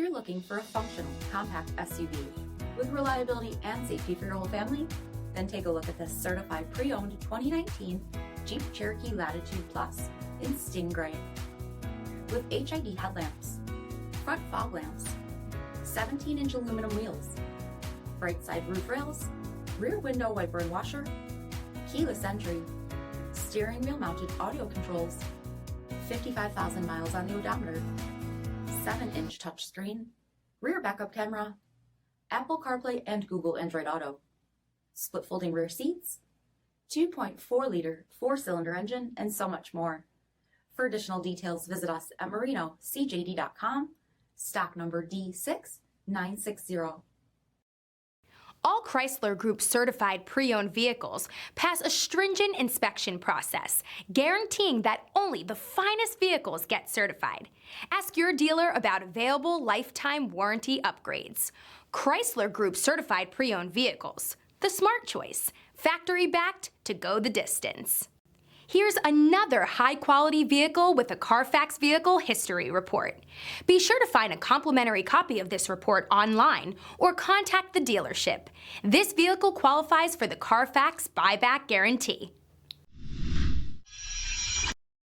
you're looking for a functional, compact SUV with reliability and safety for your whole family, then take a look at this certified pre-owned 2019 Jeep Cherokee Latitude Plus in Sting Gray. With HID headlamps, front fog lamps, 17-inch aluminum wheels, bright side roof rails, rear window wiper and washer, keyless entry, steering wheel mounted audio controls, 55,000 miles on the odometer, 7-inch touchscreen, rear backup camera, Apple CarPlay and Google Android Auto, split folding rear seats, 2.4-liter 4-cylinder engine, and so much more. For additional details, visit us at marinocjd.com, stock number D6960. All Chrysler Group certified pre-owned vehicles pass a stringent inspection process, guaranteeing that only the finest vehicles get certified. Ask your dealer about available lifetime warranty upgrades. Chrysler Group certified pre-owned vehicles, the smart choice, factory backed to go the distance. Here's another high-quality vehicle with a CARFAX Vehicle History Report. Be sure to find a complimentary copy of this report online or contact the dealership. This vehicle qualifies for the CARFAX Buyback Guarantee.